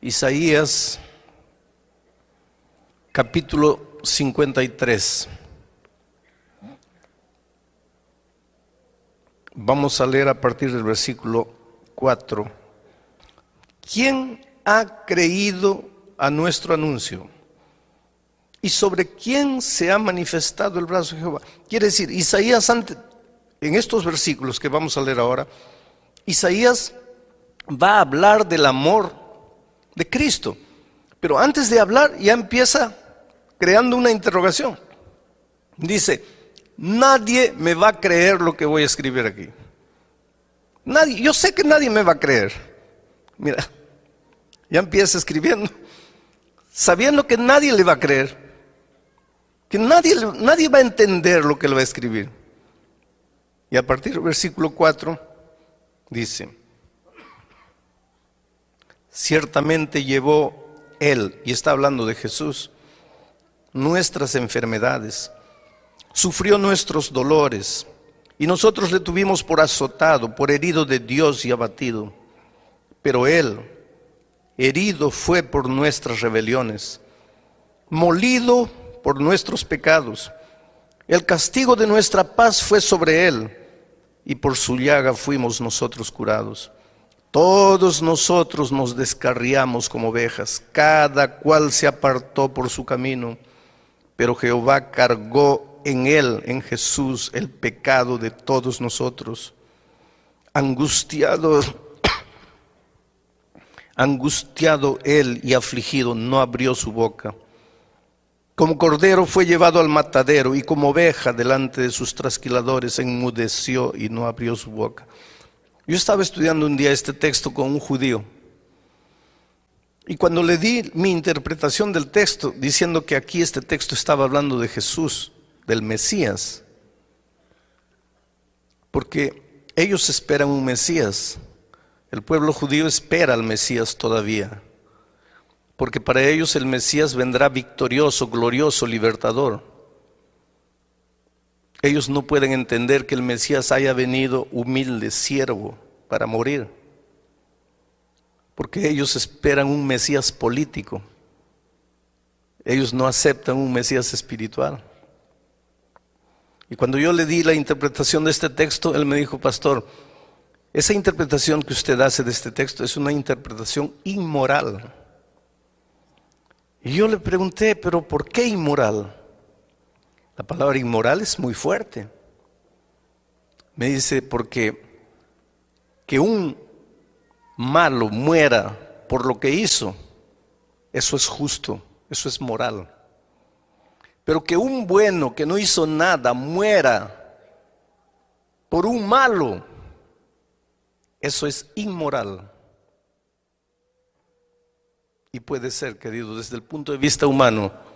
Isaías capítulo 53. Vamos a leer a partir del versículo 4. ¿Quién ha creído a nuestro anuncio? ¿Y sobre quién se ha manifestado el brazo de Jehová? Quiere decir, Isaías, en estos versículos que vamos a leer ahora, Isaías va a hablar del amor de Cristo. Pero antes de hablar ya empieza creando una interrogación. Dice, nadie me va a creer lo que voy a escribir aquí. Nadie, yo sé que nadie me va a creer. Mira, ya empieza escribiendo, sabiendo que nadie le va a creer, que nadie va a entender lo que le va a escribir. Y a partir del versículo 4 dice, ciertamente llevó Él, y está hablando de Jesús, nuestras enfermedades, sufrió nuestros dolores, y nosotros le tuvimos por azotado, por herido de Dios y abatido. Pero Él, herido fue por nuestras rebeliones, molido por nuestros pecados. El castigo de nuestra paz fue sobre Él, y por su llaga fuimos nosotros curados. Todos nosotros nos descarriamos como ovejas, cada cual se apartó por su camino, pero Jehová cargó en Él, en Jesús, el pecado de todos nosotros. Angustiado Él y afligido, no abrió su boca. Como cordero fue llevado al matadero, y como oveja delante de sus trasquiladores enmudeció y no abrió su boca. Yo estaba estudiando un día este texto con un judío, y cuando le di mi interpretación del texto, diciendo que aquí este texto estaba hablando de Jesús, del Mesías, porque ellos esperan un Mesías. El pueblo judío espera al Mesías todavía, porque para ellos el Mesías vendrá victorioso, glorioso, libertador. Ellos no pueden entender que el Mesías haya venido humilde, siervo, para morir, porque ellos esperan un Mesías político. Ellos no aceptan un Mesías espiritual. Y cuando yo le di la interpretación de este texto, él me dijo, pastor, esa interpretación que usted hace de este texto es una interpretación inmoral. Y yo le pregunté, pero ¿por qué inmoral? La palabra inmoral es muy fuerte. Me dice, porque que un malo muera por lo que hizo, eso es justo, eso es moral. Pero que un bueno que no hizo nada muera por un malo, eso es inmoral. Y puede ser, querido, desde el punto de vista humano,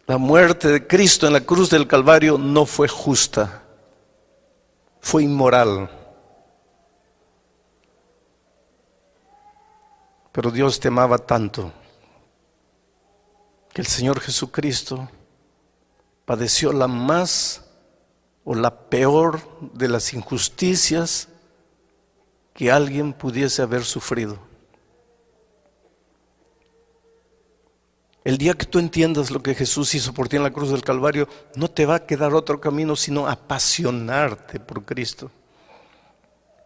la muerte de Cristo en la cruz del Calvario no fue justa, fue inmoral. Pero Dios te amaba tanto que el Señor Jesucristo padeció la más o la peor de las injusticias que alguien pudiese haber sufrido. El día que tú entiendas lo que Jesús hizo por ti en la cruz del Calvario, no te va a quedar otro camino sino apasionarte por Cristo.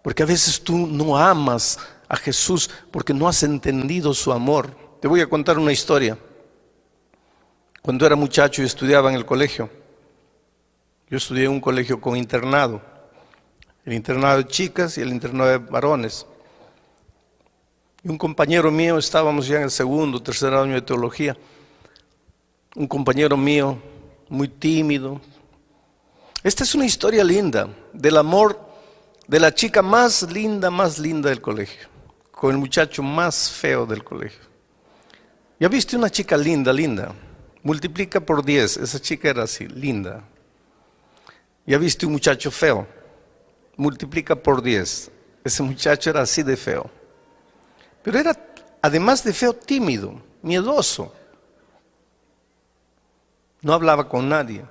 Porque a veces tú no amas a Jesús porque no has entendido su amor. Te voy a contar una historia. Cuando era muchacho y estudiaba en el colegio, yo estudié en un colegio con internado, el internado de chicas y el internado de varones. Y un compañero mío, estábamos ya en el segundo, tercer año de teología, un compañero mío muy tímido. Esta es una historia linda del amor de la chica más linda del colegio, con el muchacho más feo del colegio. ¿Ya viste una chica linda? Multiplica por 10, esa chica era así, linda. ¿Ya viste un muchacho feo? Multiplica por 10, ese muchacho era así de feo. Pero era, además de feo, tímido, miedoso. No hablaba con nadie,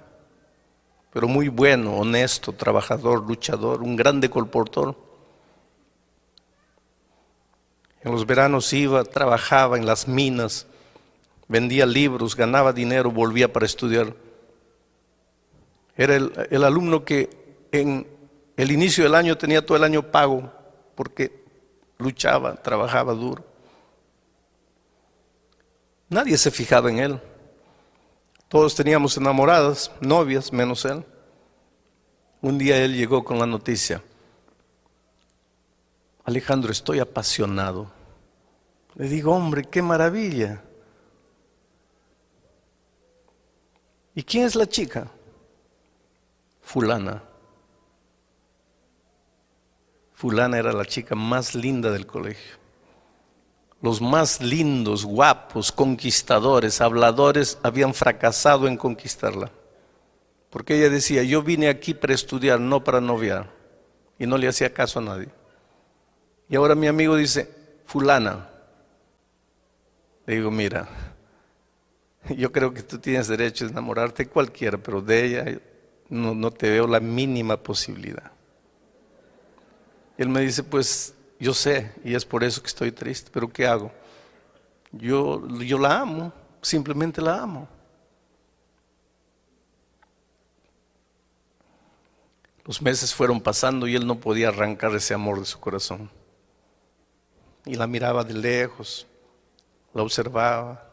pero muy bueno, honesto, trabajador, luchador, un grande colportor. En los veranos iba, trabajaba en las minas, vendía libros, ganaba dinero, volvía para estudiar. Era el alumno que en el inicio del año tenía todo el año pago porque luchaba, trabajaba duro. Nadie se fijaba en él. Todos teníamos enamoradas, novias, menos él. Un día él llegó con la noticia: Alejandro, estoy apasionado. Le digo, hombre, qué maravilla. ¿Y quién es la chica? Fulana. Fulana era la chica más linda del colegio. Los más lindos, guapos, conquistadores, habladores habían fracasado en conquistarla. Porque ella decía, yo vine aquí para estudiar, no para noviar. Y no le hacía caso a nadie. Y ahora mi amigo dice, fulana. Le digo, mira, yo creo que tú tienes derecho a enamorarte de cualquiera, pero de ella no te veo la mínima posibilidad. Y él me dice, pues yo sé, y es por eso que estoy triste, pero ¿qué hago? Yo la amo, simplemente la amo. Los meses fueron pasando y él no podía arrancar ese amor de su corazón. Y la miraba de lejos, la observaba.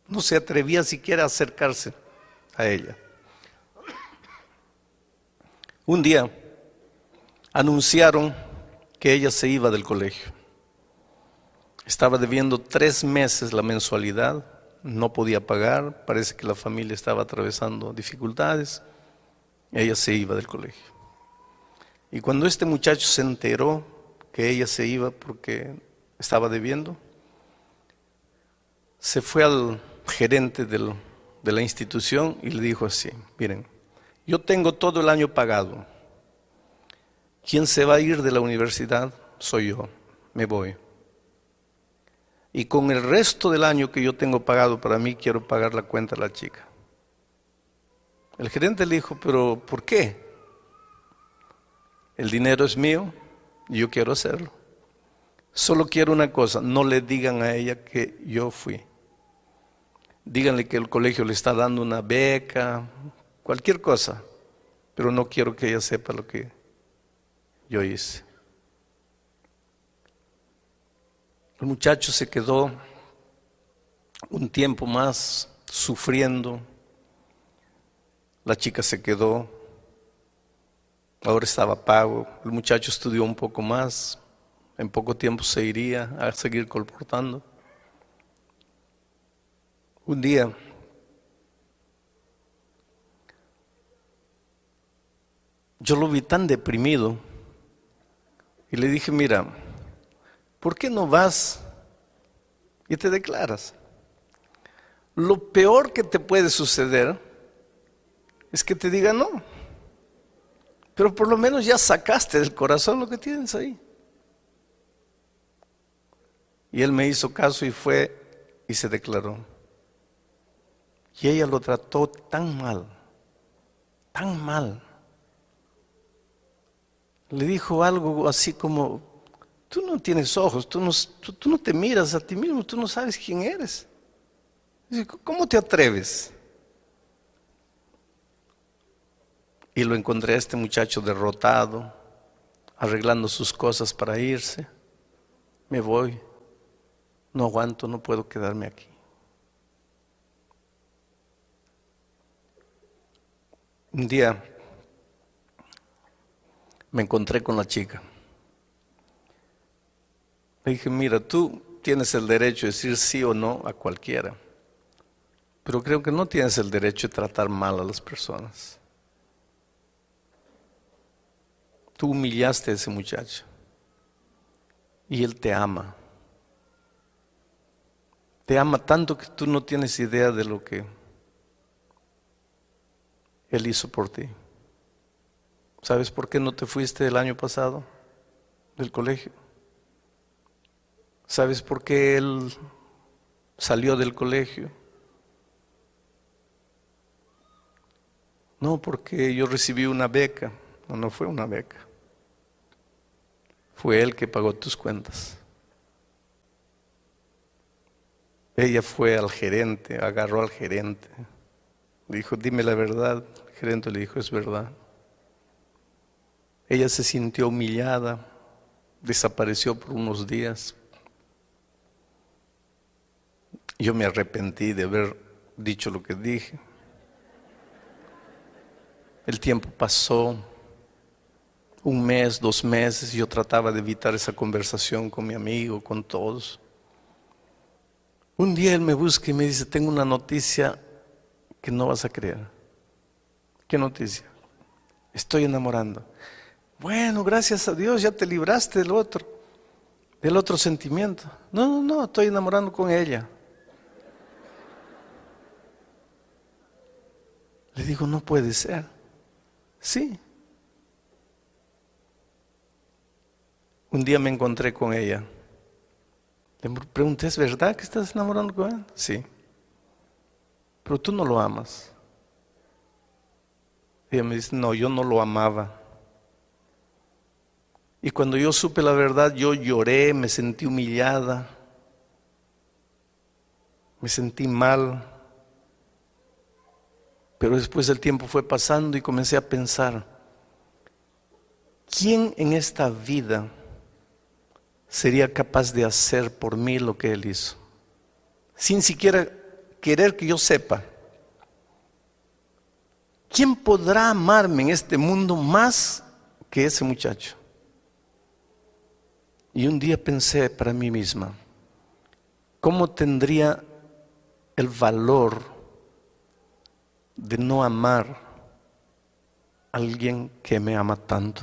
No se atrevía siquiera a acercarse a ella. Un día anunciaron que ella se iba del colegio. Estaba debiendo 3 meses la mensualidad, no podía pagar, parece que la familia estaba atravesando dificultades. Ella se iba del colegio. Y cuando este muchacho se enteró que ella se iba porque estaba debiendo, se fue al gerente de la institución y le dijo así, miren, yo tengo todo el año pagado. Quien se va a ir de la universidad soy yo, me voy. Y con el resto del año que yo tengo pagado para mí, quiero pagar la cuenta a la chica. El gerente le dijo, pero ¿por qué? El dinero es mío y yo quiero hacerlo. Solo quiero una cosa, no le digan a ella que yo fui. Díganle que el colegio le está dando una beca, cualquier cosa, pero no quiero que ella sepa lo que yo hice. El muchacho se quedó un tiempo más sufriendo. La chica se quedó. Ahora estaba pago. El muchacho estudió un poco más. En poco tiempo se iría a seguir colportando. Un día yo lo vi tan deprimido y le dije, mira, ¿por qué no vas y te declaras? Lo peor que te puede suceder es que te diga no, pero por lo menos ya sacaste del corazón lo que tienes ahí. Y él me hizo caso y fue y se declaró. Y ella lo trató tan mal, tan mal. Le dijo algo así como, tú no tienes ojos, tú no te miras a ti mismo, tú no sabes quién eres. Dice, ¿cómo te atreves? Y lo encontré a este muchacho derrotado, arreglando sus cosas para irse. Me voy, no aguanto, no puedo quedarme aquí. Un día me encontré con la chica. Le dije, mira, tú tienes el derecho de decir sí o no a cualquiera, pero creo que no tienes el derecho de tratar mal a las personas. Tú humillaste a ese muchacho y él te ama. Te ama tanto que tú no tienes idea de lo que él hizo por ti. ¿Sabes por qué no te fuiste el año pasado del colegio? ¿Sabes por qué él salió del colegio? No, porque yo recibí una beca. No fue una beca. Fue él que pagó tus cuentas. Ella fue al gerente, agarró al gerente. Le dijo, dime la verdad. El gerente le dijo, es verdad. Ella se sintió humillada, desapareció por unos días. Yo me arrepentí de haber dicho lo que dije. El tiempo pasó, 1 mes, 2 meses, y yo trataba de evitar esa conversación con mi amigo, con todos. Un día él me busca y me dice, tengo una noticia que no vas a creer. ¿Qué noticia? Estoy enamorando. Bueno, gracias a Dios, ya te libraste del otro sentimiento. No, estoy enamorando con ella. Le digo, no puede ser. Sí. Un día me encontré con ella. Le pregunté, ¿es verdad que estás enamorando con él? Sí. Pero tú no lo amas. Ella me dice, no, yo no lo amaba. Y cuando yo supe la verdad, yo lloré, me sentí humillada, me sentí mal. Pero después el tiempo fue pasando y comencé a pensar, ¿quién en esta vida sería capaz de hacer por mí lo que él hizo? Sin siquiera querer que yo sepa. ¿Quién podrá amarme en este mundo más que ese muchacho? Y un día pensé para mí misma, ¿cómo tendría el valor de no amar a alguien que me ama tanto?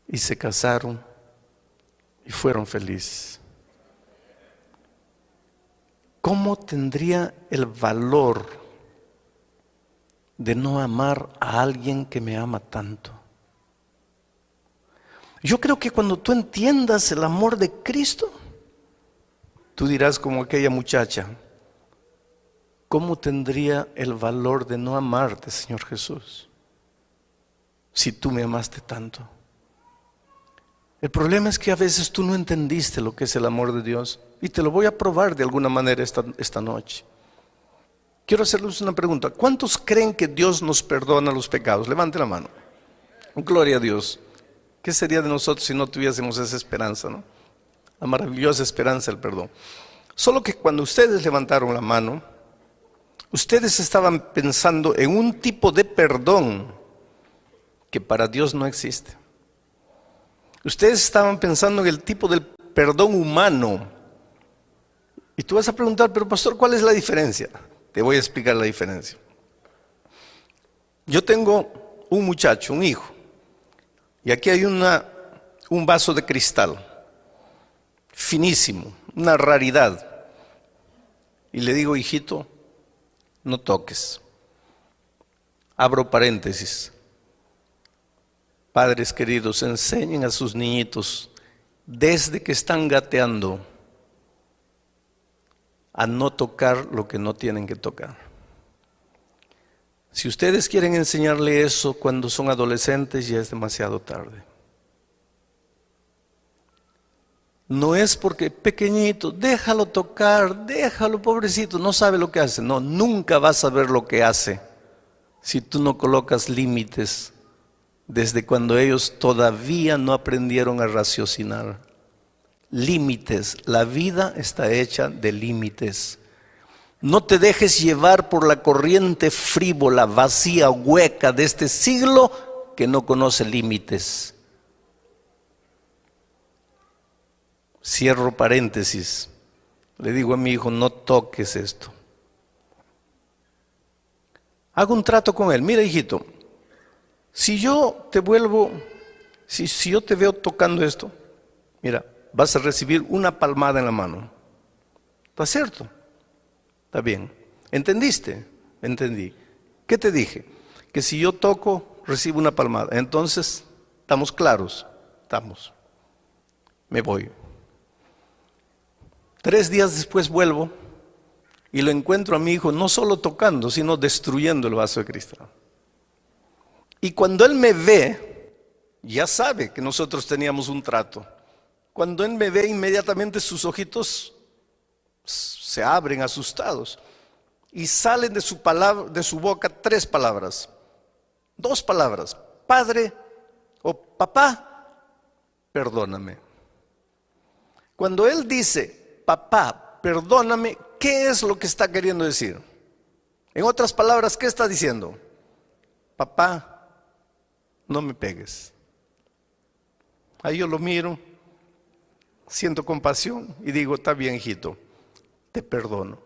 Y se casaron y fueron felices. ¿Cómo tendría el valor de no amar a alguien que me ama tanto? Yo creo que cuando tú entiendas el amor de Cristo, tú dirás como aquella muchacha, ¿cómo tendría el valor de no amarte, Señor Jesús, si tú me amaste tanto? El problema es que a veces tú no entendiste lo que es el amor de Dios, y te lo voy a probar de alguna manera esta noche. Quiero hacerles una pregunta. ¿Cuántos creen que Dios nos perdona los pecados? Levante la mano. Gloria a Dios. ¿Qué sería de nosotros si no tuviésemos esa esperanza, no? La maravillosa esperanza del perdón. Solo que cuando ustedes levantaron la mano, ustedes estaban pensando en un tipo de perdón que para Dios no existe. Ustedes estaban pensando en el tipo del perdón humano. Y tú vas a preguntar, pero pastor, ¿cuál es la diferencia? Te voy a explicar la diferencia. Yo tengo un muchacho, un hijo. Y aquí hay un vaso de cristal, finísimo, una raridad. Y le digo, hijito, no toques. Abro paréntesis. Padres queridos, enseñen a sus niñitos, desde que están gateando, a no tocar lo que no tienen que tocar. Si ustedes quieren enseñarle eso cuando son adolescentes, ya es demasiado tarde. No es porque pequeñito, déjalo tocar, déjalo, pobrecito, no sabe lo que hace. No, nunca vas a ver lo que hace si tú no colocas límites desde cuando ellos todavía no aprendieron a raciocinar. Límites, la vida está hecha de límites. No te dejes llevar por la corriente frívola, vacía, hueca de este siglo que no conoce límites. Cierro paréntesis. Le digo a mi hijo, no toques esto. Hago un trato con él. Mira, hijito, si yo te veo tocando esto, mira, vas a recibir una palmada en la mano. ¿Está cierto? Está bien. ¿Entendiste? Entendí. ¿Qué te dije? Que si yo toco, recibo una palmada. Entonces, ¿estamos claros? Estamos. Me voy. 3 días después vuelvo y lo encuentro a mi hijo no solo tocando, sino destruyendo el vaso de cristal. Y cuando él me ve, ya sabe que nosotros teníamos un trato. Cuando Él me ve, inmediatamente sus ojitos se abren asustados y salen de su boca 3 palabras, 2 palabras: Padre o Papá, perdóname. Cuando Él dice Papá, perdóname, ¿qué es lo que está queriendo decir? En otras palabras, ¿qué está diciendo? Papá, no me pegues. Ahí yo lo miro, siento compasión y digo: está bien, hijito, te perdono.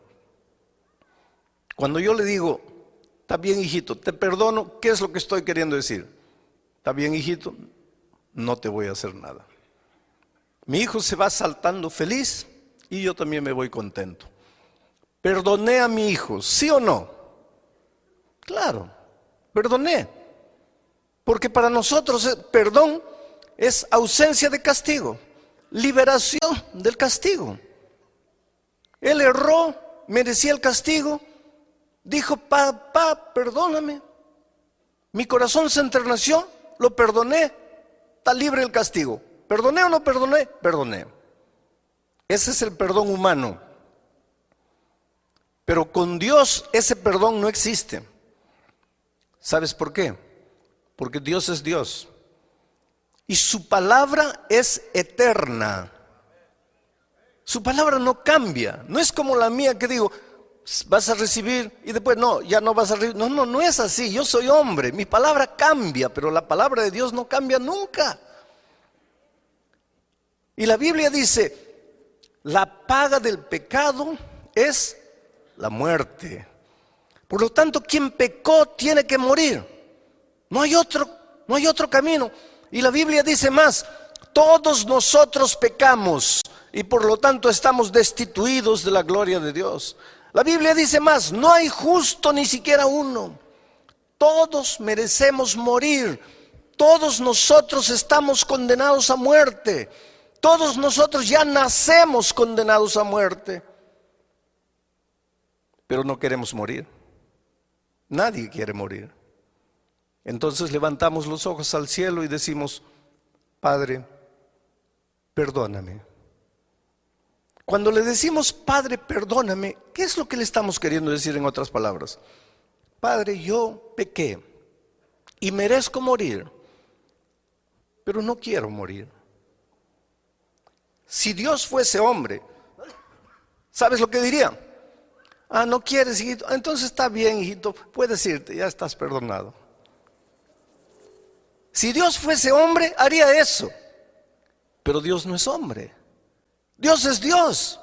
Cuando yo le digo: está bien, hijito, te perdono, ¿qué es lo que estoy queriendo decir? Está bien, hijito, no te voy a hacer nada. Mi hijo se va saltando feliz y yo también me voy contento. ¿Perdoné a mi hijo, sí o no? Claro, perdoné. Porque para nosotros perdón es ausencia de castigo, liberación del castigo. Él erró, merecía el castigo, dijo: papá, perdóname. Mi corazón se enterneció, lo perdoné, está libre del castigo. ¿Perdoné o no perdoné? Perdoné. Ese es el perdón humano. Pero con Dios ese perdón no existe. ¿Sabes por qué? Porque Dios es Dios. Y su palabra es eterna. Su palabra no cambia. No es como la mía que digo: vas a recibir y después no, ya no vas a recibir. No, no es así. Yo soy hombre. Mi palabra cambia, pero la palabra de Dios no cambia nunca. Y la Biblia dice: la paga del pecado es la muerte. Por lo tanto, quien pecó tiene que morir. No hay otro camino. Y la Biblia dice más: todos nosotros pecamos y por lo tanto estamos destituidos de la gloria de Dios. La Biblia dice más: no hay justo ni siquiera uno. Todos merecemos morir. Todos nosotros estamos condenados a muerte. Todos nosotros ya nacemos condenados a muerte. Pero no queremos morir. Nadie quiere morir. Entonces levantamos los ojos al cielo y decimos: Padre, perdóname. Cuando le decimos Padre, perdóname, ¿qué es lo que le estamos queriendo decir en otras palabras? Padre, yo pequé y merezco morir, pero no quiero morir. Si Dios fuese hombre, ¿sabes lo que diría? Ah, ¿no quieres, hijito? Entonces está bien, hijito, puedes irte, ya estás perdonado. Si Dios fuese hombre, haría eso. Pero Dios no es hombre. Dios es Dios.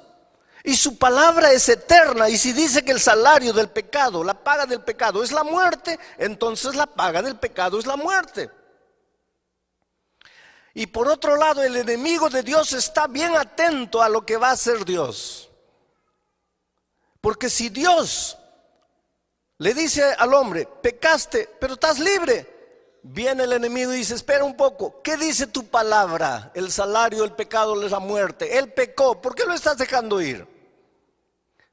Y su palabra es eterna. Y si dice que el salario del pecado, la paga del pecado es la muerte, entonces la paga del pecado es la muerte. Y por otro lado, el enemigo de Dios está bien atento a lo que va a hacer Dios. Porque si Dios le dice al hombre: pecaste, pero estás libre, viene el enemigo y dice: espera un poco, ¿qué dice tu palabra? El salario del pecado es la muerte. Él pecó, ¿por qué lo estás dejando ir?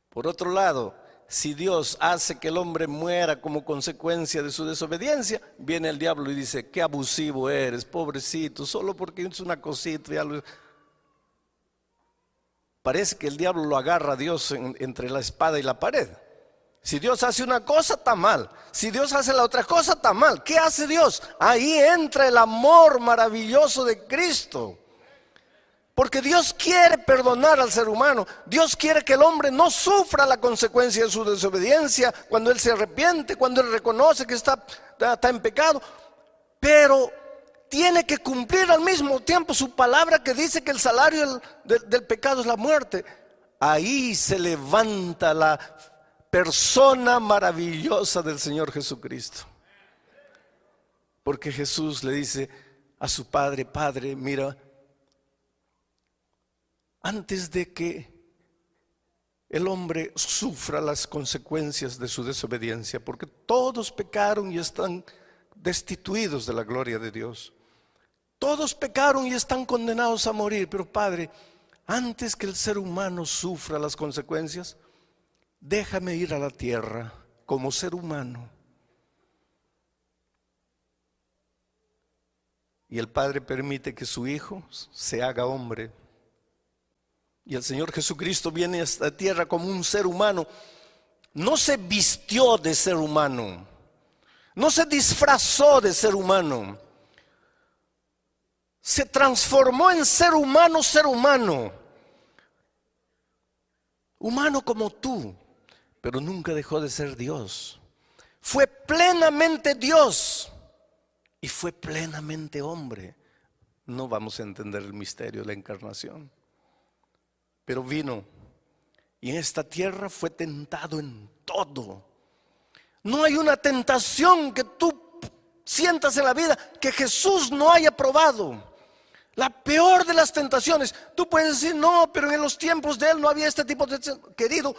Por otro lado, si Dios hace que el hombre muera como consecuencia de su desobediencia, viene el diablo y dice: qué abusivo eres, pobrecito, solo porque es una cosita. Parece que el diablo lo agarra a Dios entre la espada y la pared. Si Dios hace una cosa, está mal. Si Dios hace la otra cosa, está mal. ¿Qué hace Dios? Ahí entra el amor maravilloso de Cristo. Porque Dios quiere perdonar al ser humano. Dios quiere que el hombre no sufra la consecuencia de su desobediencia cuando él se arrepiente, cuando él reconoce que está en pecado. Pero tiene que cumplir al mismo tiempo su palabra que dice que el salario del pecado es la muerte. Ahí se levanta la persona maravillosa del Señor Jesucristo. Porque Jesús le dice a su Padre: Padre, mira, antes de que el hombre sufra las consecuencias de su desobediencia, porque todos pecaron y están destituidos de la gloria de Dios. Todos pecaron y están condenados a morir. Pero Padre, antes que el ser humano sufra las consecuencias, déjame ir a la tierra como ser humano. Y el Padre permite que su Hijo se haga hombre. Y el Señor Jesucristo viene a esta tierra como un ser humano. No se vistió de ser humano. No se disfrazó de ser humano. Se transformó en ser humano, ser humano. Humano como tú, pero nunca dejó de ser Dios. Fue plenamente Dios y fue plenamente hombre. No vamos a entender el misterio de la encarnación, pero vino y en esta tierra fue tentado en todo. No hay una tentación que tú sientas en la vida que Jesús no haya probado. La peor de las tentaciones. Tú puedes decir, no, pero en los tiempos de Él no había este tipo de... Querido,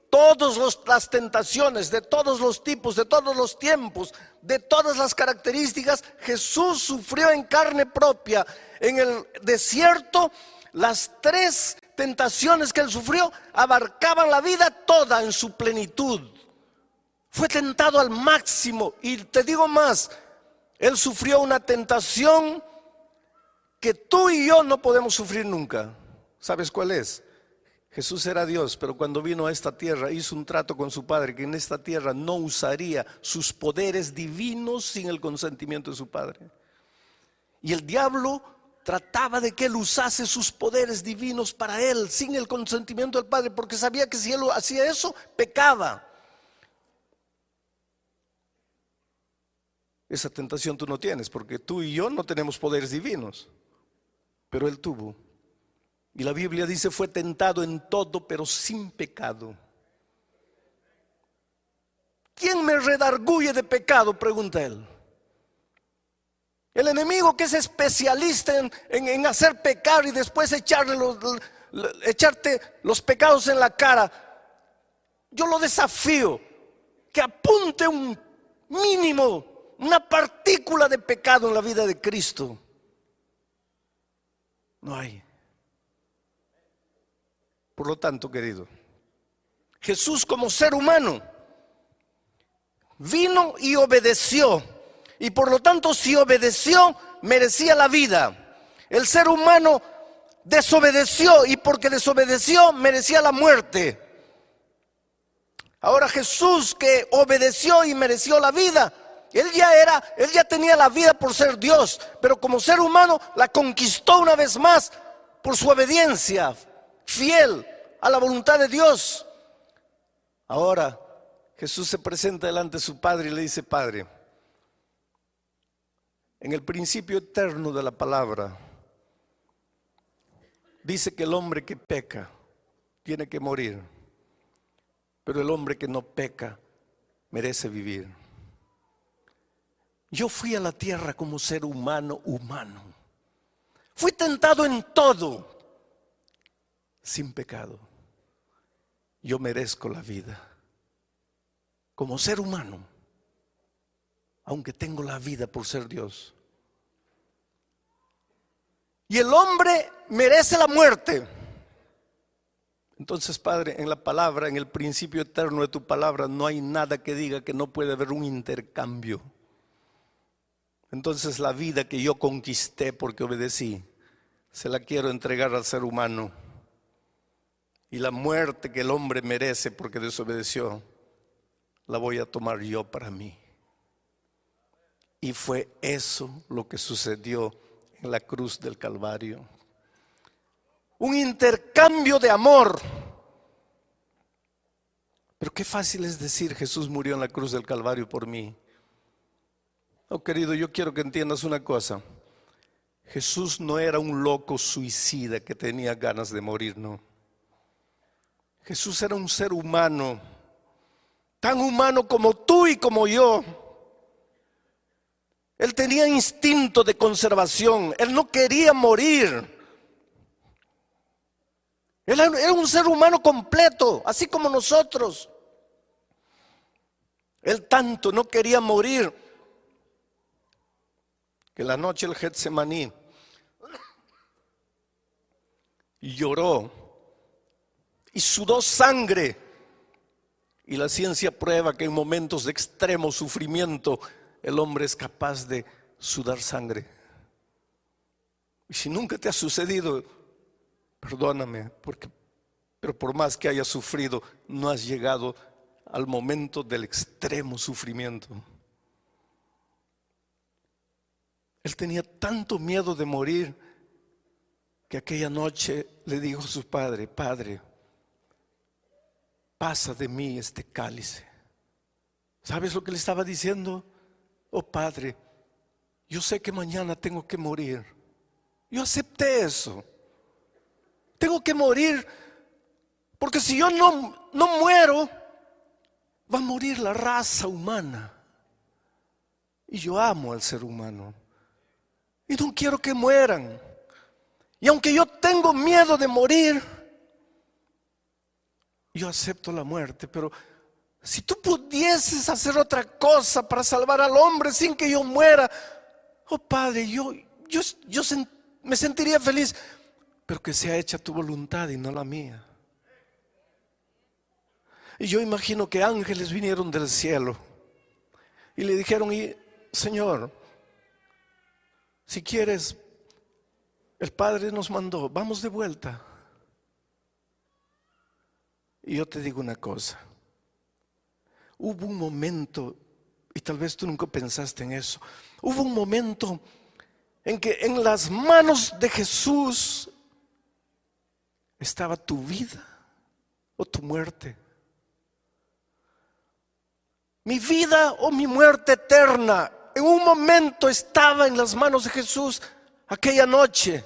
todas las tentaciones, de todos los tipos, de todos los tiempos, de todas las características, Jesús sufrió en carne propia. En el desierto, las 3 tentaciones que Él sufrió abarcaban la vida toda en su plenitud. Fue tentado al máximo. Y te digo más, Él sufrió una tentación que tú y yo no podemos sufrir nunca. ¿Sabes cuál es? Jesús era Dios, pero cuando vino a esta tierra hizo un trato con su Padre, que en esta tierra no usaría sus poderes divinos sin el consentimiento de su Padre. Y el diablo trataba de que Él usase sus poderes divinos para Él, sin el consentimiento del Padre, porque sabía que si Él hacía eso, pecaba. Esa tentación tú no tienes, porque tú y yo no tenemos poderes divinos. Pero Él tuvo. Y la Biblia dice, fue tentado en todo, pero sin pecado. ¿Quién me redarguye de pecado?, pregunta Él. El enemigo, que es especialista en hacer pecar y después echarte los pecados en la cara. Yo lo desafío que apunte un mínimo, una partícula de pecado en la vida de Cristo. No hay. Por lo tanto, querido, Jesús como ser humano vino y obedeció. Y por lo tanto, si obedeció, merecía la vida. El ser humano desobedeció y porque desobedeció, merecía la muerte. Ahora Jesús, que obedeció y mereció la vida, Él ya tenía la vida por ser Dios, pero como ser humano la conquistó una vez más por su obediencia fiel a la voluntad de Dios. Ahora Jesús se presenta delante de su Padre y le dice: Padre, en el principio eterno de la palabra dice que el hombre que peca tiene que morir, pero el hombre que no peca merece vivir. Yo fui a la tierra como ser humano. Fui tentado en todo, sin pecado. Yo merezco la vida como ser humano, aunque tengo la vida por ser Dios. Y el hombre merece la muerte. Entonces, Padre, en la palabra, en el principio eterno de tu palabra, no hay nada que diga que no puede haber un intercambio. Entonces la vida que yo conquisté porque obedecí, se la quiero entregar al ser humano. Y la muerte que el hombre merece porque desobedeció, la voy a tomar yo para mí. Y fue eso lo que sucedió en la cruz del Calvario. Un intercambio de amor. Pero qué fácil es decir: Jesús murió en la cruz del Calvario por mí. Oh, querido, yo quiero que entiendas una cosa. Jesús no era un loco suicida que tenía ganas de morir, no. Jesús era un ser humano, tan humano como tú y como yo. Él tenía instinto de conservación. Él no quería morir. Él era un ser humano completo, así como nosotros. Él tanto no quería morir que la noche del Getsemaní lloró y sudó sangre. Y la ciencia prueba que en momentos de extremo sufrimiento el hombre es capaz de sudar sangre. Y si nunca te ha sucedido, perdóname, pero por más que hayas sufrido, no has llegado al momento del extremo sufrimiento. Él tenía tanto miedo de morir que aquella noche le dijo a su padre: Padre, pasa de mí este cálice. ¿Sabes lo que le estaba diciendo? Oh Padre, yo sé que mañana tengo que morir. Yo acepté eso. Tengo que morir, porque si yo no muero, va a morir la raza humana. Y yo amo al ser humano y no quiero que mueran. Y aunque yo tengo miedo de morir, yo acepto la muerte. Pero si tú pudieses hacer otra cosa para salvar al hombre sin que yo muera, oh Padre, yo me sentiría feliz, pero que sea hecha tu voluntad y no la mía. Y yo imagino que ángeles vinieron del cielo y le dijeron: Señor, si quieres, el Padre nos mandó, vamos de vuelta. Y yo te digo una cosa: hubo un momento, y tal vez tú nunca pensaste en eso, hubo un momento en que en las manos de Jesús estaba tu vida o tu muerte. Mi vida o mi muerte eterna en un momento estaba en las manos de Jesús aquella noche.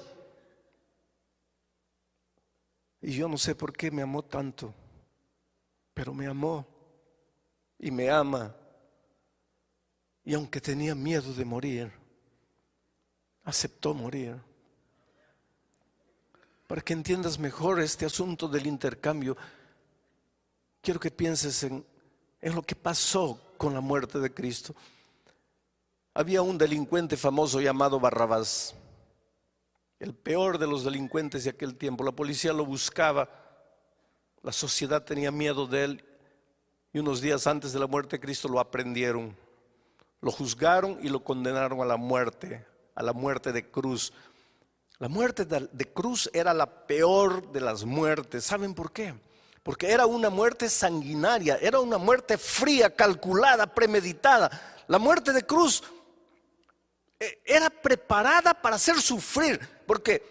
Y yo no sé por qué me amó tanto, pero me amó y me ama. Y aunque tenía miedo de morir, aceptó morir. Para que entiendas mejor este asunto del intercambio, quiero que pienses en lo que pasó con la muerte de Cristo. Había un delincuente famoso llamado Barrabás, el peor de los delincuentes de aquel tiempo. La policía lo buscaba, la sociedad tenía miedo de él, y unos días antes de la muerte de Cristo lo aprendieron, lo juzgaron y lo condenaron a la muerte de cruz. La muerte de cruz era la peor de las muertes. ¿Saben por qué? Porque era una muerte sanguinaria, era una muerte fría, calculada, premeditada. La muerte de cruz era preparada para hacer sufrir, porque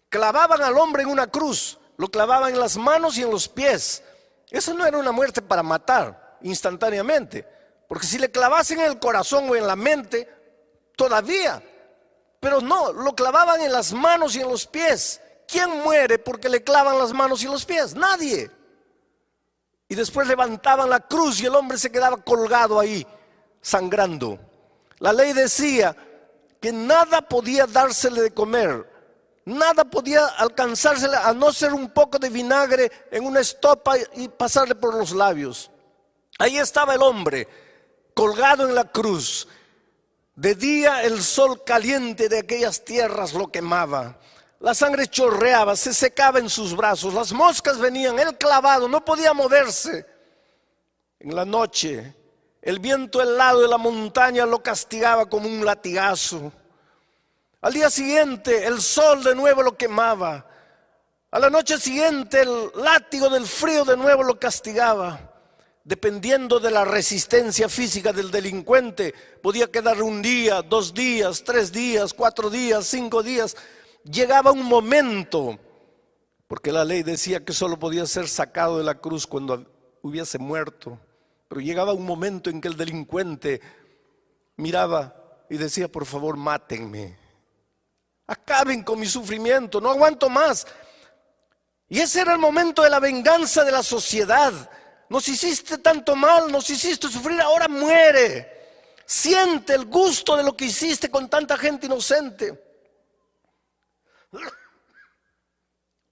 clavaban al hombre en una cruz, lo clavaban en las manos y en los pies. Esa no era una muerte para matar instantáneamente, porque si le clavasen en el corazón o en la mente, todavía. Pero no, lo clavaban en las manos y en los pies. ¿Quién muere porque le clavan las manos y los pies? Nadie. Y después levantaban la cruz y el hombre se quedaba colgado ahí, sangrando. La ley decía que nada podía dársele de comer, nada podía alcanzársele a no ser un poco de vinagre en una estopa y pasarle por los labios. Ahí estaba el hombre, colgado en la cruz. De día el sol caliente de aquellas tierras lo quemaba. La sangre chorreaba, se secaba en sus brazos, las moscas venían, él clavado, no podía moverse. En la noche, el viento helado de la montaña lo castigaba como un latigazo. Al día siguiente, el sol de nuevo lo quemaba. A la noche siguiente, el látigo del frío de nuevo lo castigaba. Dependiendo de la resistencia física del delincuente, podía quedar un día, 2 días, 3 días, 4 días, 5 días. Llegaba un momento, porque la ley decía que solo podía ser sacado de la cruz cuando hubiese muerto, pero llegaba un momento en que el delincuente miraba y decía: por favor, mátenme, acaben con mi sufrimiento, no aguanto más. Y ese era el momento de la venganza de la sociedad. Nos hiciste tanto mal, nos hiciste sufrir, ahora muere. Siente el gusto de lo que hiciste con tanta gente inocente.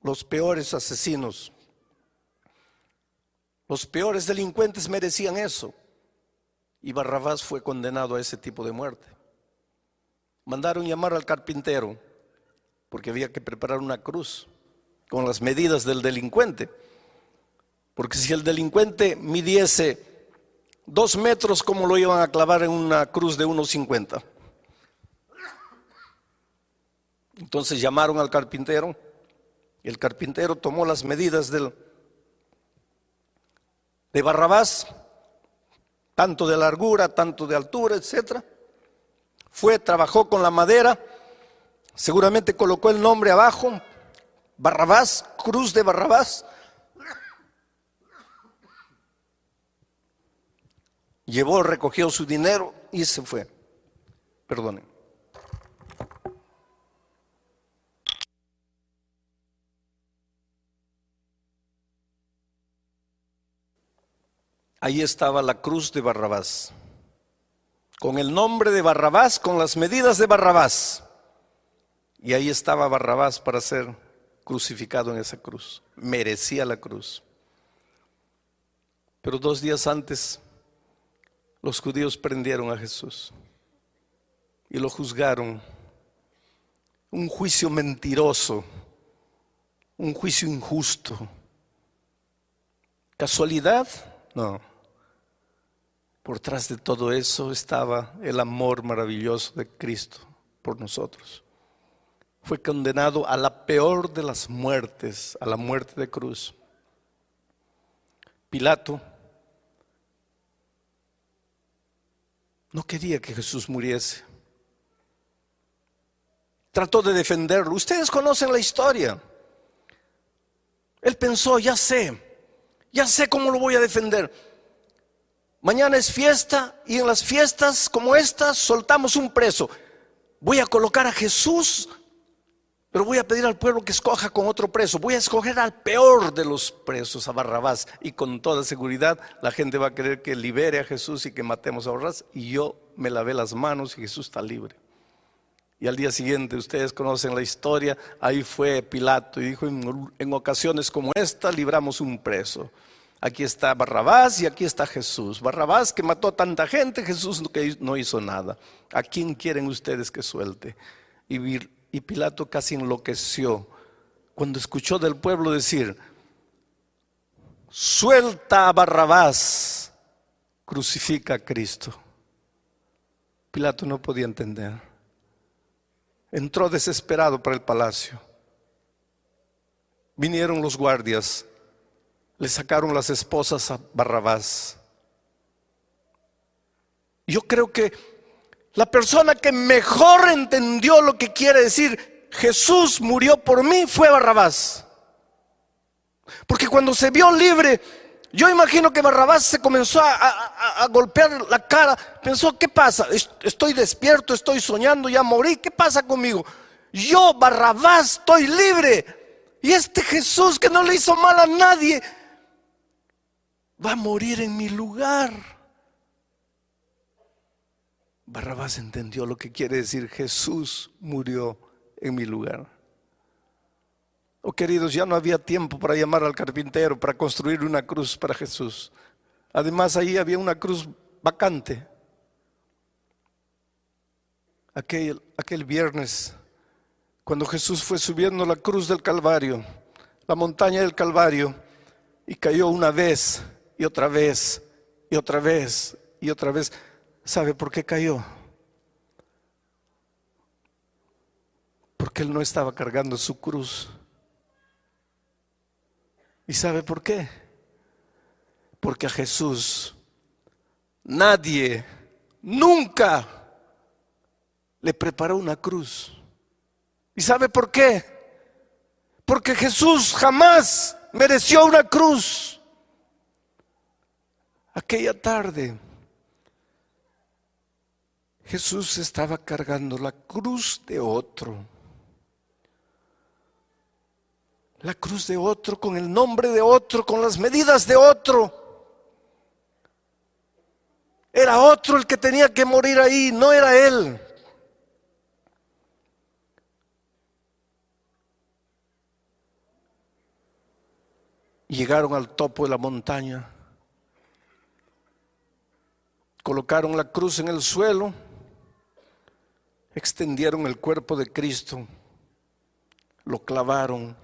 Los peores asesinos, los peores delincuentes merecían eso. Y Barrabás fue condenado a ese tipo de muerte. Mandaron llamar al carpintero, porque había que preparar una cruz con las medidas del delincuente. Porque si el delincuente midiese 2 metros, ¿cómo lo iban a clavar en una cruz de 1,50? Entonces llamaron al carpintero, y el carpintero tomó las medidas de Barrabás, tanto de largura, tanto de altura, etcétera. Fue, trabajó con la madera, seguramente colocó el nombre abajo, Barrabás, cruz de Barrabás. Llevó, recogió su dinero y se fue. Perdonen. Ahí estaba la cruz de Barrabás, con el nombre de Barrabás, con las medidas de Barrabás. Y ahí estaba Barrabás para ser crucificado en esa cruz. Merecía la cruz. Pero 2 días antes, los judíos prendieron a Jesús y lo juzgaron. Un juicio mentiroso, un juicio injusto. ¿Casualidad? No. Por detrás de todo eso estaba el amor maravilloso de Cristo por nosotros. Fue condenado a la peor de las muertes, a la muerte de cruz. Pilato no quería que Jesús muriese. Trató de defenderlo. Ustedes conocen la historia. Él pensó, ya sé cómo lo voy a defender. Mañana es fiesta y en las fiestas como estas soltamos un preso. Voy a colocar a Jesús, pero voy a pedir al pueblo que escoja con otro preso. Voy a escoger al peor de los presos, a Barrabás. Y con toda seguridad la gente va a querer que libere a Jesús y que matemos a Barrabás. Y yo me lavé las manos y Jesús está libre. Y al día siguiente, ustedes conocen la historia, ahí fue Pilato y dijo, en ocasiones como esta libramos un preso. Aquí está Barrabás y aquí está Jesús. Barrabás que mató a tanta gente, Jesús que no hizo nada. ¿A quién quieren ustedes que suelte? Y Pilato casi enloqueció cuando escuchó del pueblo decir, suelta a Barrabás, crucifica a Cristo. Pilato no podía entender. Entró desesperado para el palacio. Vinieron los guardias, le sacaron las esposas a Barrabás. Yo creo que la persona que mejor entendió lo que quiere decir Jesús murió por mí fue Barrabás. Porque cuando se vio libre, yo imagino que Barrabás se comenzó a golpear la cara. Pensó, ¿qué pasa? Estoy despierto, estoy soñando, ya morí. ¿Qué pasa conmigo? Yo, Barrabás, estoy libre. Y este Jesús que no le hizo mal a nadie va a morir en mi lugar. Barrabás entendió lo que quiere decir Jesús murió en mi lugar. Oh, queridos, ya no había tiempo para llamar al carpintero para construir una cruz para Jesús. Además, ahí había una cruz vacante. Aquel viernes, cuando Jesús fue subiendo la cruz del Calvario, la montaña del Calvario, y cayó una vez y otra vez y otra vez y otra vez. ¿Sabe por qué cayó? Porque él no estaba cargando su cruz. ¿Y sabe por qué? Porque a Jesús nadie, nunca le preparó una cruz. ¿Y sabe por qué? Porque Jesús jamás mereció una cruz. Aquella tarde, Jesús estaba cargando la cruz de otro. La cruz de otro, con el nombre de otro, con las medidas de otro. Era otro el que tenía que morir ahí, no era él. Llegaron al topo de la montaña, colocaron la cruz en el suelo, extendieron el cuerpo de Cristo, lo clavaron,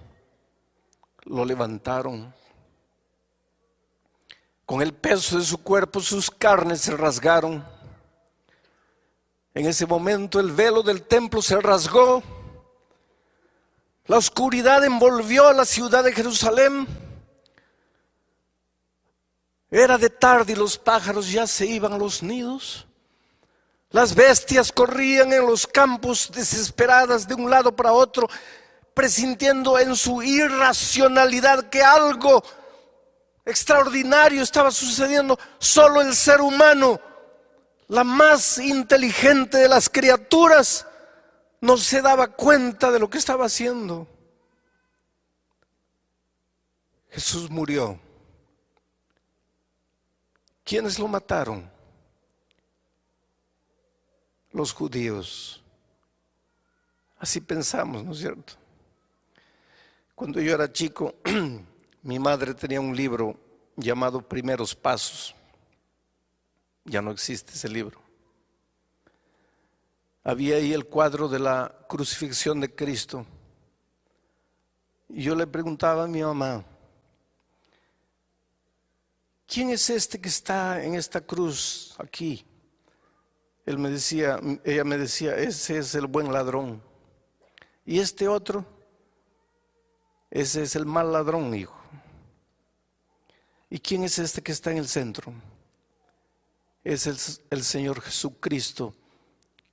lo levantaron. Con el peso de su cuerpo, sus carnes se rasgaron. En ese momento el velo del templo se rasgó La oscuridad envolvió a la ciudad de Jerusalén. Era de tarde y los pájaros ya se iban a los nidos. Las bestias corrían en los campos desesperadas de un lado para otro, presintiendo en su irracionalidad que algo extraordinario estaba sucediendo. Solo el ser humano, la más inteligente de las criaturas, no se daba cuenta de lo que estaba haciendo. Jesús murió. ¿Quiénes lo mataron? Los judíos. Así pensamos, ¿no es cierto? Cuando yo era chico, mi madre tenía un libro llamado Primeros Pasos. Ya no existe ese libro. Había ahí el cuadro de la crucifixión de Cristo. Y yo le preguntaba a mi mamá, ¿quién es este que está en esta cruz aquí? Ella me decía, ese es el buen ladrón. ¿Y este otro? Ese es el mal ladrón, hijo. ¿Y quién es este que está en el centro? Es el Señor Jesucristo,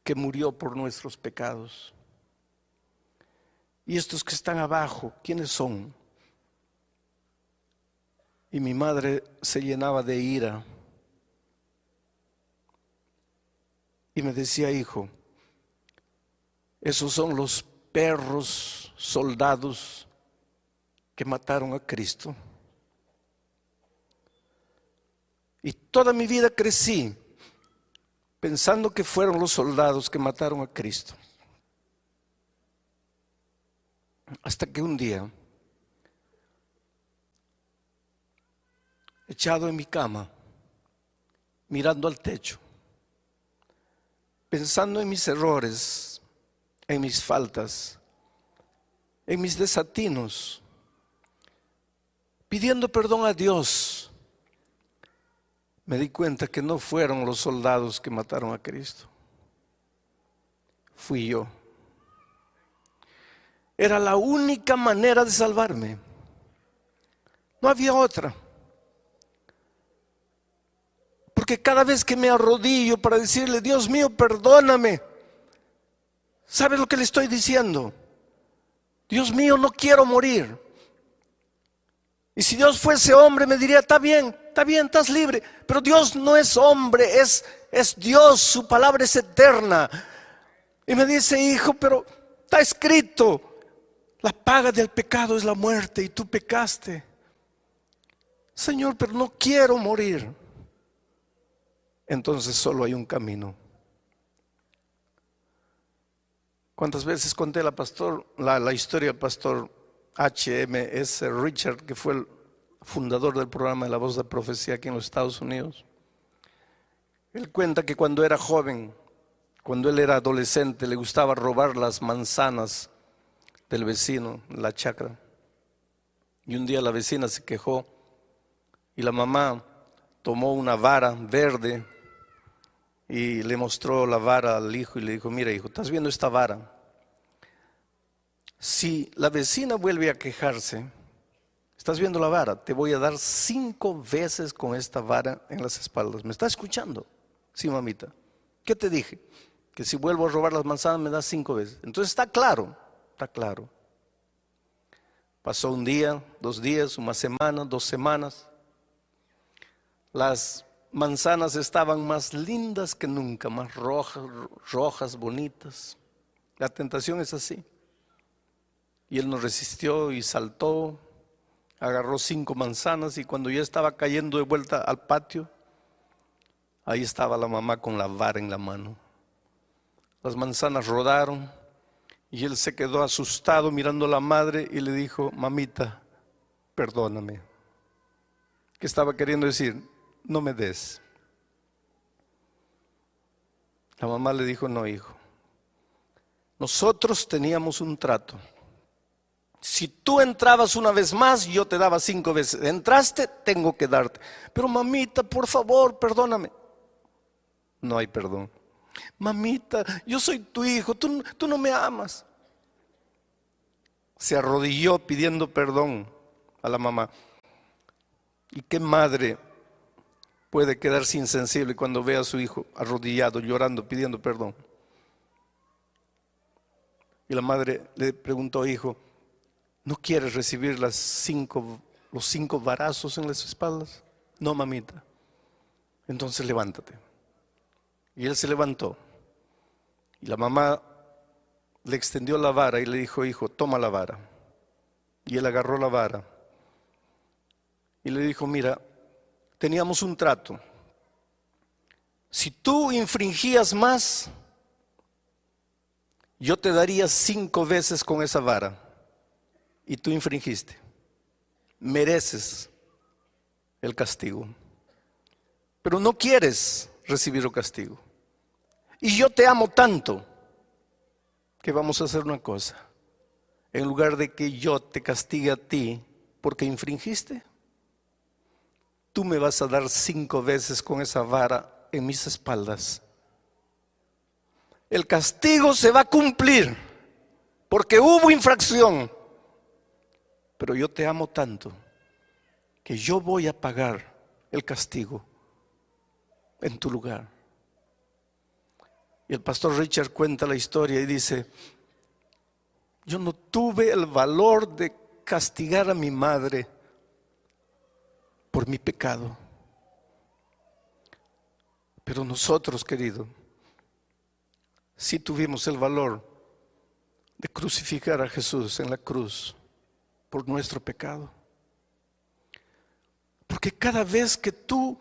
que murió por nuestros pecados. ¿Y estos que están abajo, quiénes son? Y mi madre se llenaba de ira y me decía, hijo, esos son los perros soldados que mataron a Cristo. Y toda mi vida crecí pensando que fueron los soldados que mataron a Cristo. Hasta que un día, echado en mi cama, mirando al techo, pensando en mis errores, en mis faltas, en mis desatinos, pidiendo perdón a Dios, me di cuenta que no fueron los soldados que mataron a Cristo. Fui yo. Era la única manera de salvarme. No había otra. Porque cada vez que me arrodillo para decirle, Dios mío, perdóname, ¿sabe lo que le estoy diciendo? Dios mío, no quiero morir. Y si Dios fuese hombre me diría, está bien, estás libre. Pero Dios no es hombre, es Dios, su palabra es eterna. Y me dice, hijo, pero está escrito, la paga del pecado es la muerte y tú pecaste. Señor, pero no quiero morir. Entonces solo hay un camino. ¿Cuántas veces conté la historia del pastor H.M.S. Richard, que fue el fundador del programa de La Voz de Profecía aquí en los Estados Unidos? Él cuenta que cuando era joven, cuando él era adolescente, le gustaba robar las manzanas del vecino, la chacra. Y un día la vecina se quejó y la mamá tomó una vara verde y le mostró la vara al hijo y le dijo, mira hijo, ¿estás viendo esta vara? Si la vecina vuelve a quejarse, ¿estás viendo la vara? Te voy a dar 5 veces con esta vara en las espaldas. ¿Me estás escuchando? Sí, mamita. ¿Qué te dije? Que si vuelvo a robar las manzanas me das 5 veces. Entonces está claro, está claro. Pasó un día, 2 días, una semana, 2 semanas. Las manzanas estaban más lindas que nunca, más rojas, bonitas. La tentación es así. Y él no resistió y saltó, agarró 5 manzanas y cuando ya estaba cayendo de vuelta al patio, ahí estaba la mamá con la vara en la mano. Las manzanas rodaron y él se quedó asustado mirando a la madre y le dijo, mamita, perdóname. ¿Qué estaba queriendo decir? No me des. La mamá le dijo, no hijo, nosotros teníamos un trato. Si tú entrabas una vez más, yo te daba 5 veces. Entraste, tengo que darte. Pero mamita, por favor, perdóname. No hay perdón. Mamita, yo soy tu hijo, tú no me amas. se arrodilló pidiendo perdón a la mamá. ¿Y qué madre puede quedarse insensible cuando ve a su hijo arrodillado, llorando, pidiendo perdón? Y la madre le preguntó: hijo, ¿no quieres recibir los 5 varazos en las espaldas? No, mamita. Entonces levántate. Y él se levantó. Y la mamá le extendió la vara y le dijo: hijo, toma la vara. Y él agarró la vara y le dijo: mira, teníamos un trato. Si tú infringías más, yo te daría 5 veces con esa vara. Y tú infringiste. Mereces el castigo. Pero no quieres recibir el castigo. Y yo te amo tanto que vamos a hacer una cosa. En lugar de que yo te castigue a ti porque infringiste, tú me vas a dar 5 veces con esa vara en mis espaldas. El castigo se va a cumplir porque hubo infracción. Pero yo te amo tanto que yo voy a pagar el castigo en tu lugar. Y el pastor Richard cuenta la historia y dice: yo no tuve el valor de castigar a mi madre por mi pecado. Pero nosotros, querido, sí tuvimos el valor de crucificar a Jesús en la cruz por nuestro pecado. Porque cada vez que tú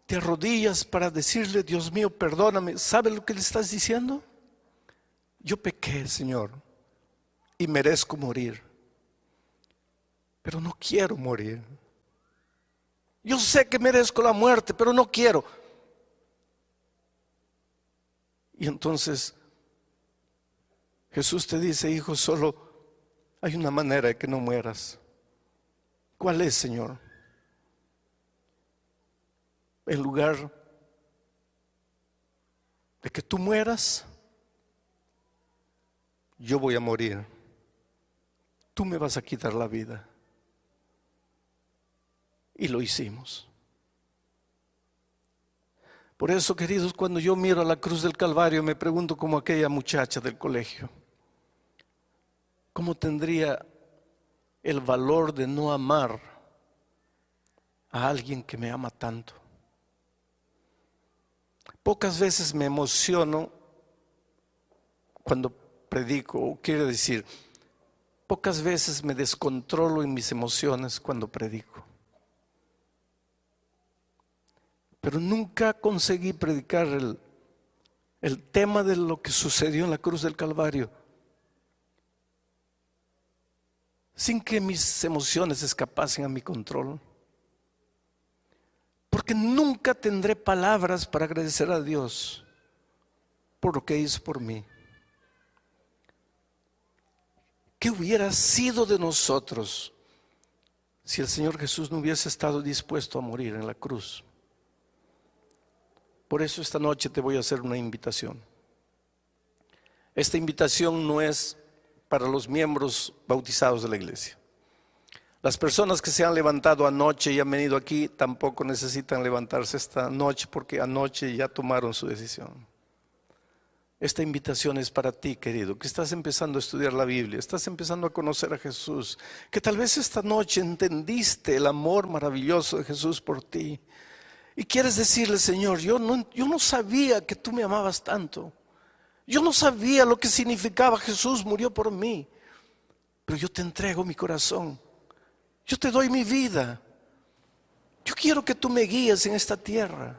te arrodillas para decirle: Dios mío, perdóname, ¿sabes lo que le estás diciendo? Yo pequé, Señor, y merezco morir, pero no quiero morir. Yo sé que merezco la muerte, pero no quiero. Y entonces Jesús te dice: hijo, solo hay una manera de que no mueras. ¿Cuál es, Señor? En lugar de que tú mueras, yo voy a morir. Tú me vas a quitar la vida. Y lo hicimos. Por eso, queridos, cuando yo miro a la cruz del Calvario, me pregunto como aquella muchacha del colegio: ¿cómo tendría el valor de no amar a alguien que me ama tanto? Pocas veces me emociono cuando predico, o quiero decir, pocas veces me descontrolo en mis emociones cuando predico. Pero nunca conseguí predicar el tema de lo que sucedió en la cruz del Calvario sin que mis emociones escapasen a mi control. Porque nunca tendré palabras para agradecer a Dios por lo que hizo por mí. ¿Qué hubiera sido de nosotros si el Señor Jesús no hubiese estado dispuesto a morir en la cruz? Por eso esta noche te voy a hacer una invitación. Esta invitación no es para los miembros bautizados de la iglesia. Las personas que se han levantado anoche y han venido aquí tampoco necesitan levantarse esta noche, porque anoche ya tomaron su decisión. Esta invitación es para ti, querido, que estás empezando a estudiar la Biblia, estás empezando a conocer a Jesús, que tal vez esta noche entendiste el amor maravilloso de Jesús por ti y quieres decirle: Señor, yo no sabía que tú me amabas tanto. Yo no sabía lo que significaba Jesús murió por mí, pero yo te entrego mi corazón. Yo te doy mi vida. Yo quiero que tú me guíes en esta tierra.